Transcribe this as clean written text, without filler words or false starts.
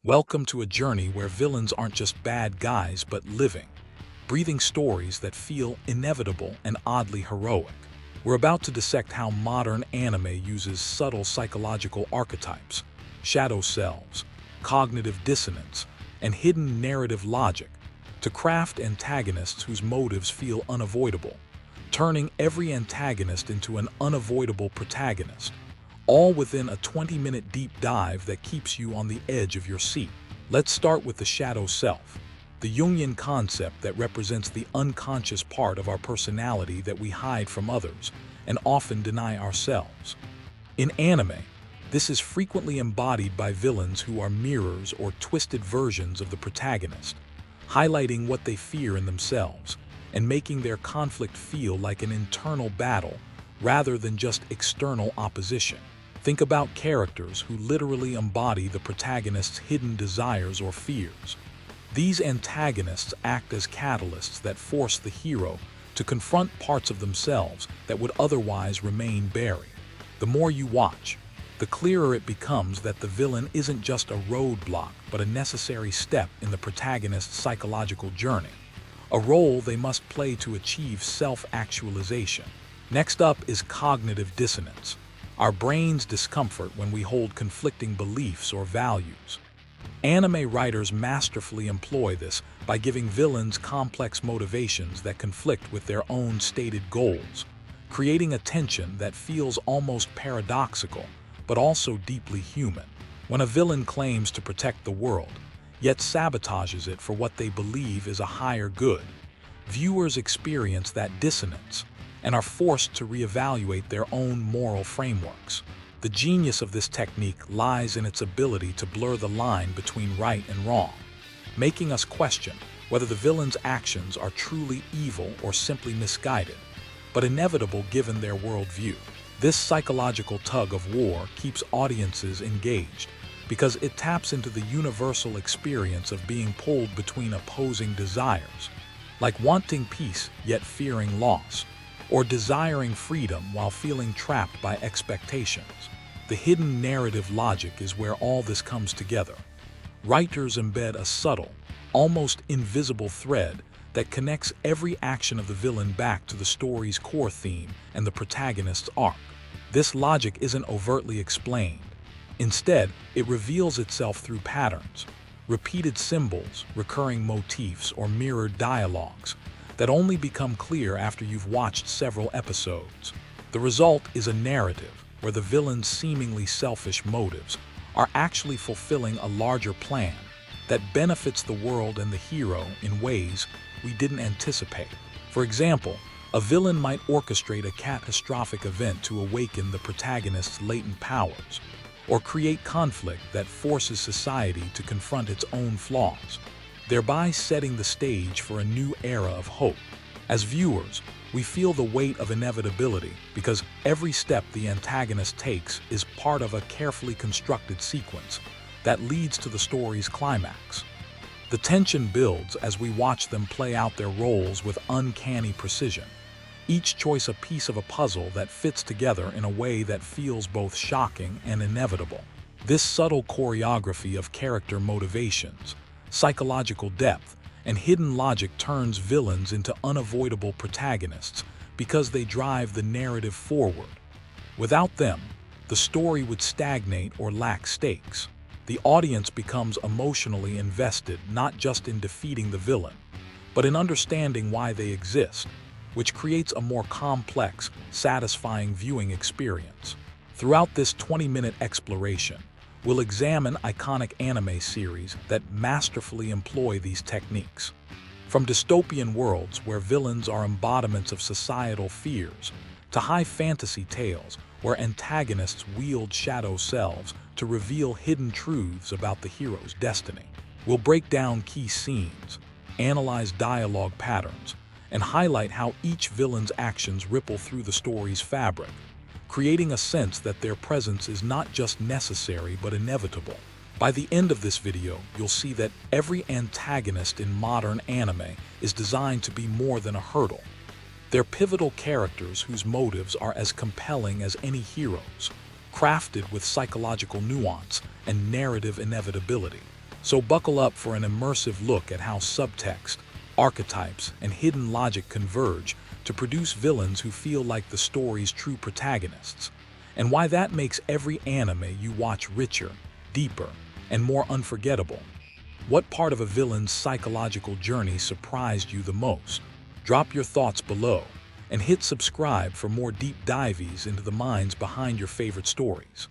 Welcome to a journey where villains aren't just bad guys but living, breathing stories that feel inevitable and oddly heroic. We're about to dissect how modern anime uses subtle psychological archetypes, shadow selves, cognitive dissonance, and hidden narrative logic to craft antagonists whose motives feel unavoidable, turning every antagonist into an unavoidable protagonist, all within a 20-minute deep dive that keeps you on the edge of your seat. Let's start with the shadow self, the Jungian concept that represents the unconscious part of our personality that we hide from others and often deny ourselves. In anime, this is frequently embodied by villains who are mirrors or twisted versions of the protagonist, highlighting what they fear in themselves and making their conflict feel like an internal battle rather than just external opposition. Think about characters who literally embody the protagonist's hidden desires or fears. These antagonists act as catalysts that force the hero to confront parts of themselves that would otherwise remain buried. The more you watch, the clearer it becomes that the villain isn't just a roadblock but a necessary step in the protagonist's psychological journey, a role they must play to achieve self-actualization. Next up is cognitive dissonance, our brain's discomfort when we hold conflicting beliefs or values. Anime writers masterfully employ this by giving villains complex motivations that conflict with their own stated goals, creating a tension that feels almost paradoxical, but also deeply human. When a villain claims to protect the world, yet sabotages it for what they believe is a higher good, viewers experience that dissonance and are forced to reevaluate their own moral frameworks. The genius of this technique lies in its ability to blur the line between right and wrong, making us question whether the villain's actions are truly evil or simply misguided, but inevitable given their worldview. This psychological tug-of-war keeps audiences engaged because it taps into the universal experience of being pulled between opposing desires, like wanting peace yet fearing loss, or desiring freedom while feeling trapped by expectations. The hidden narrative logic is where all this comes together. Writers embed a subtle, almost invisible thread that connects every action of the villain back to the story's core theme and the protagonist's arc. This logic isn't overtly explained. Instead, it reveals itself through patterns, repeated symbols, recurring motifs, or mirrored dialogues that only become clear after you've watched several episodes. The result is a narrative where the villain's seemingly selfish motives are actually fulfilling a larger plan that benefits the world and the hero in ways we didn't anticipate. For example, a villain might orchestrate a catastrophic event to awaken the protagonist's latent powers, or create conflict that forces society to confront its own flaws, thereby setting the stage for a new era of hope. As viewers, we feel the weight of inevitability because every step the antagonist takes is part of a carefully constructed sequence that leads to the story's climax. The tension builds as we watch them play out their roles with uncanny precision, each choice a piece of a puzzle that fits together in a way that feels both shocking and inevitable. This subtle choreography of character motivations, psychological depth, and hidden logic turns villains into unavoidable protagonists because they drive the narrative forward. Without them, the story would stagnate or lack stakes. The audience becomes emotionally invested not just in defeating the villain, but in understanding why they exist, which creates a more complex, satisfying viewing experience. Throughout this 20-minute exploration, we'll examine iconic anime series that masterfully employ these techniques. From dystopian worlds where villains are embodiments of societal fears, to high fantasy tales where antagonists wield shadow selves to reveal hidden truths about the hero's destiny. We'll break down key scenes, analyze dialogue patterns, and highlight how each villain's actions ripple through the story's fabric, creating a sense that their presence is not just necessary but inevitable. By the end of this video, you'll see that every antagonist in modern anime is designed to be more than a hurdle. They're pivotal characters whose motives are as compelling as any hero's, crafted with psychological nuance and narrative inevitability. So buckle up for an immersive look at how subtext, archetypes, and hidden logic converge to produce villains who feel like the story's true protagonists, and why that makes every anime you watch richer, deeper, and more unforgettable. What part of a villain's psychological journey surprised you the most? Drop your thoughts below, and hit subscribe for more deep dives into the minds behind your favorite stories.